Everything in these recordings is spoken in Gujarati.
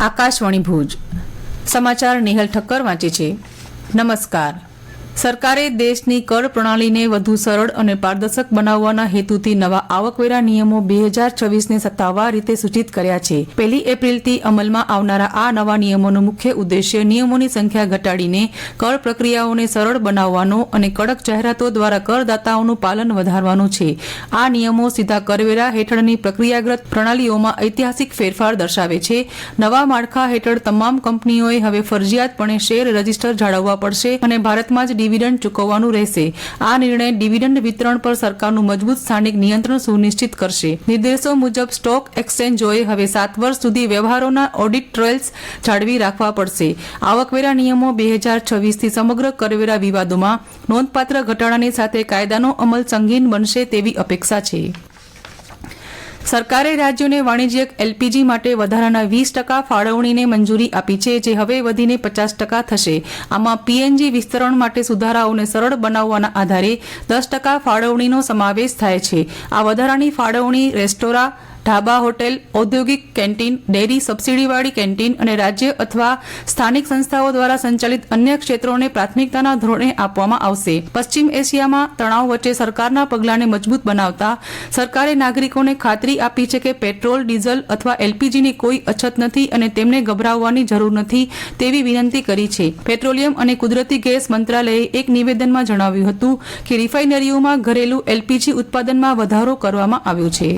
આકાશવાણી ભુજ સમાચાર નિહલ ઠક્કર વાંચે છે. નમસ્કાર. સરકારે દેશની કર પ્રણાલીને વધુ સરળ અને પારદર્શક બનાવવાના હેતુથી નવા આવકવેરા નિયમો 2026ને સત્તાવાર રીતે સૂચિત કર્યા છે. 1 એપ્રિલથી અમલમાં આવનારા આ નવા નિયમોનો મુખ્ય ઉદ્દેશ્ય નિયમોની સંખ્યા ઘટાડીને કર પ્રક્રિયાઓને સરળ બનાવવાનો અને કડક જાહેરાતો દ્વારા કરદાતાઓનું પાલન વધારવાનો છે. આ નિયમો સીધા કરવેરા હેઠળની પ્રક્રિયાગત પ્રણાલીઓમાં ઐતિહાસિક ફેરફાર દર્શાવે છે. નવા માળખા હેઠળ તમામ કંપનીઓએ હવે ફરજિયાતપણે શેર રજિસ્ટર જાળવવા પડશે અને ભારતમાં જ ડિવિડન્ડ ચૂકવવાનું રહેશે. આ નિર્ણય ડિવિડન્ડ વિતરણ પર સરકારનું મજબૂત સ્થાનિક નિયંત્રણ સુનિશ્ચિત કરશે. નિર્દેશો મુજબ સ્ટોક એક્સચેન્જોએ હવે 7 વર્ષ સુધી વ્યવહારોના ઓડિટ ટ્રેલ્સ જાળવી રાખવા પડશે. આવકવેરા નિયમો 2026થી સમગ્ર કરવેરા વિવાદોમાં નોંધપાત્ર ઘટાડાની સાથે કાયદાનો અમલ સંગીન બનશે તેવી અપેક્ષા છે. સરકારે રાજ્યોને વાણિજ્યક એલપીજી માટે વધારાના 20% ફાળવણીને મંજૂરી આપી છે, જે હવે વધીને 50% થશે. આમાં પીએનજી વિસ્તરણ માટે સુધારાઓને સરળ બનાવવાના આધારે 10% ફાળવણીનો સમાવેશ થાય છે. આ વધારાની ફાળવણી રેસ્ટોરાં, ઢાબા, હોટેલ, ઔદ્યોગિક કેન્ટીન, ડેરી, સબસિડીવાળી કેન્ટીન અને રાજ્ય અથવા સ્થાનિક સંસ્થાઓ દ્વારા સંચાલિત અન્ય ક્ષેત્રોને પ્રાથમિકતાના ધોરણે આપવામાં આવશે. પશ્ચિમ એશિયામાં તણાવ વચ્ચે સરકારના પગલાંને મજબૂત બનાવતા સરકારે નાગરિકોને ખાતરી આપી છે કે પેટ્રોલ, ડીઝલ અથવા એલપીજીની કોઈ અછત નથી અને તેમને ગભરાવવાની જરૂર નથી તેવી વિનંતી કરી છે. પેટ્રોલિયમ અને કુદરતી ગેસ મંત્રાલયે એક નિવેદનમાં જણાવ્યું હતું કે રિફાઇનરીઓમાં ઘરેલું એલપીજી ઉત્પાદનમાં વધારો કરવામાં આવ્યો છે.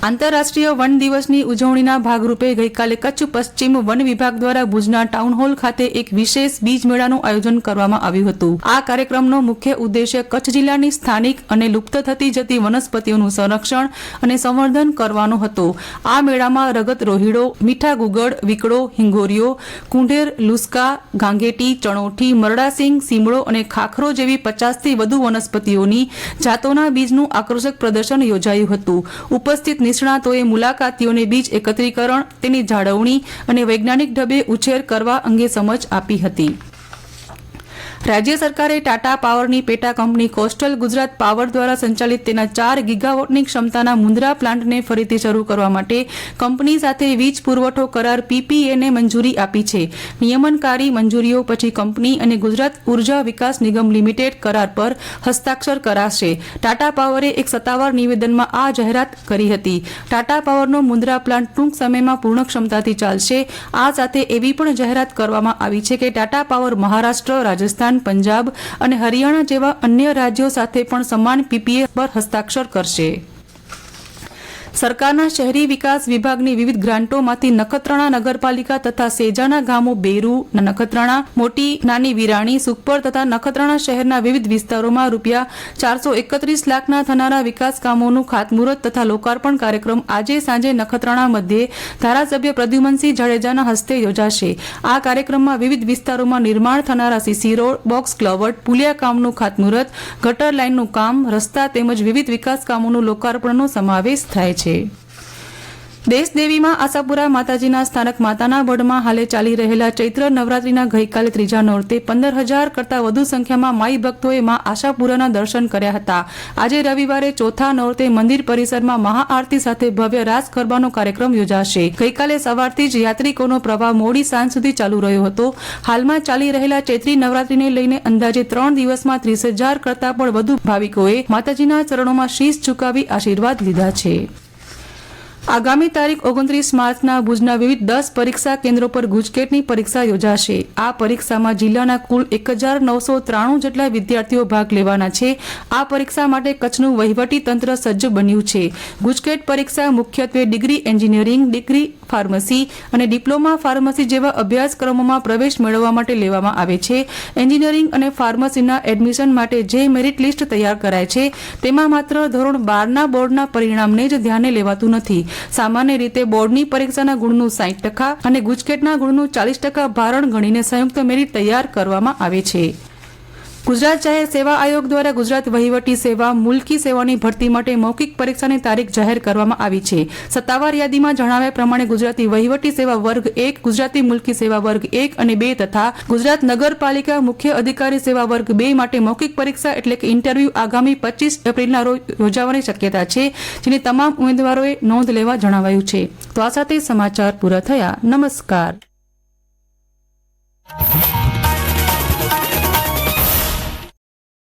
આંતરરાષ્ટ્રીય વન દિવસની ઉજવણીના ભાગરૂપે ગઈકાલે કચ્છ પશ્ચિમ વન વિભાગ દ્વારા ભુજના ટાઉન હોલ ખાતે એક વિશેષ બીજ મેળાનું આયોજન કરવામાં આવ્યું હતું. આ કાર્યક્રમનો મુખ્ય ઉદ્દેશ્ય કચ્છ જિલ્લાની સ્થાનિક અને લુપ્ત થતી જતી વનસ્પતિઓનું સંરક્ષણ અને સંવર્ધન કરવાનો હતો. આ મેળામાં રગત રોહિડો, મીઠા ગુગળ, વિકડો, હિંગોરિયો, કુંઢેર, લુસ્કા, ગાંગેટી, ચણોઠી, મરડાસિંગ, સીમડો અને ખાખરો જેવી 50થી વધુ વનસ્પતિઓની જાતોના બીજનું આકર્ષક પ્રદર્શન યોજાયું હતું. ઉપસ્થિત નિષ્ણાતોએ મુલાકાતીઓને બીજ એકત્રીકરણ, તેની જાળવણી અને વૈજ્ઞાનિક ઢબે ઉછેર કરવા અંગે સમજ આપી હતી. રાજ્ય સરકારે ટાટા પાવરની પેટા કંપની કોસ્ટલ ગુજરાત પાવર દ્વારા સંચાલિત તેના 4 ગીગાવોટની ક્ષમતાના મુન્દ્રા પ્લાન્ટને ફરીથી શરૂ કરવા માટે કંપની સાથે વીજ પુરવઠો કરાર પીપીએને મંજૂરી આપી છે. નિયમનકારી મંજૂરીઓ પછી કંપની અને ગુજરાત ઉર્જા વિકાસ નિગમ લિમિટેડ કરાર પર હસ્તાક્ષર કરાશે. ટાટા પાવરે એક સત્તાવાર નિવેદનમાં આ જાહેરાત કરી હતી. ટાટા પાવરનો મુન્દ્રા પ્લાન્ટ ટૂંક સમયમાં પૂર્ણ ક્ષમતાથી ચાલશે. આ સાથે એવી પણ જાહેરાત કરવામાં આવી છે કે ટાટા પાવર મહારાષ્ટ્ર, રાજસ્થાન, પંજાબ અને હરિયાણા જેવા અન્ય રાજ્યો સાથે પણ સમાન પીપીએ પર હસ્તાક્ષર કરશે. સરકારના શહેરી વિકાસ વિભાગની વિવિધ ગ્રાન્ટોમાંથી નખત્રાણા નગરપાલિકા તથા સેજાના ગામો બેરુ, નખત્રાણા, મોટી નાની વિરાણી, સુખપર તથા નખત્રાણા શહેરના વિવિધ વિસ્તારોમાં રૂપિયા 431 લાખના થનારા વિકાસ કામોનું ખાતમુહૂર્ત તથા લોકાર્પણ કાર્યક્રમ આજે સાંજે નખત્રાણા મધ્યે ધારાસભ્ય પ્રદ્યુમનસિંહ જાડેજાના હસ્તે યોજાશે. આ કાર્યક્રમમાં વિવિધ વિસ્તારોમાં નિર્માણ થનારા સીસી રોડ, બોક્સ ક્લવર્ટ, પુલિયા કામનું ખાતમુહૂર્ત, ગટર લાઇનનું કામ, રસ્તા તેમજ વિવિધ વિકાસ કામોનું લોકાર્પણનો સમાવેશ થાય છે. દેશદેવીમાં આશાપુરા માતાજીના સ્થાનક માતાના બઢમાં હાલે ચાલી રહેલા ચૈત્ર નવરાત્રીના ગઈકાલે ત્રીજા નોરતે 15,000 કરતાં વધુ સંખ્યામાં માઈ ભક્તોએ માં આશાપુરાના દર્શન કર્યા હતા. આજે રવિવારે ચોથા નોરતે મંદિર પરિસરમાં મહાઆરતી સાથે ભવ્ય રાસ ગરબાનો કાર્યક્રમ યોજાશે. ગઈકાલે સવારથી જ યાત્રિકોનો પ્રવાહ મોડી સાંજ સુધી ચાલુ રહ્યો હતો. હાલમાં ચાલી રહેલા ચૈત્રી નવરાત્રીને લઈને અંદાજે 3 દિવસમાં 30,000 કરતાં પણ વધુ ભાવિકોએ માતાજીના ચરણોમાં શીશ ઝુકાવી આશીર્વાદ લીધા છે. આગામી તારીખ 29 માર્ચના ભુજના વિવિધ 10 પરીક્ષા કેન્દ્રો પર ગુજકેટની પરીક્ષા યોજાશે. આ પરીક્ષામાં જિલ્લાના કુલ 1,993 જેટલા વિદ્યાર્થીઓ ભાગ લેવાના છે. આ પરીક્ષા માટે કચ્છનું વહીવટી તંત્ર સજ્જ બન્યું છે. ગુજકેટ પરીક્ષા મુખ્યત્વે ડિગ્રી એન્જિનિયરિંગ, ડિગ્રી ફાર્મસી અને ડિપ્લોમા ફાર્મસી જેવા અભ્યાસક્રમોમાં પ્રવેશ મેળવવા માટે લેવામાં આવે છે. એન્જિનિયરિંગ અને ફાર્મસીના એડમિશન માટે જે મેરિટ લિસ્ટ તૈયાર કરાય છે તેમાં માત્ર ધોરણ 12ના બોર્ડના પરિણામને જ ધ્યાને લેવાતું નથી. સામાન્ય રીતે બોર્ડની પરીક્ષાના ગુણનું 60% અને ગુજકેટના ગુણનું 40% ભારણ ગણીને સંયુક્ત મેરિટ તૈયાર કરવામાં આવે છે. ગુજરાત જાહેર સેવા આયોગ દ્વારા ગુજરાત વહીવટી સેવા મુલ્કી સેવાની ભરતી માટે મૌખિક પરીક્ષાની તારીખ જાહેર કરવામાં આવી છે. સત્તાવાર યાદીમાં જણાવ્યા પ્રમાણે ગુજરાતી વહીવટી સેવા વર્ગ 1, ગુજરાતી મુલ્કી સેવા વર્ગ 1 અને 2 તથા ગુજરાત નગરપાલિકા મુખ્ય અધિકારી સેવા વર્ગ 2 માટે મૌખિક પરીક્ષા એટલે કે ઇન્ટરવ્યુ આગામી 25 એપ્રિલના રોજ યોજાવાની શક્યતા છે, જેની તમામ ઉમેદવારોએ નોંધ લેવા જણાવાયું છે. તો આ સાથે સમાચાર પૂરા થયા. નમસ્કાર.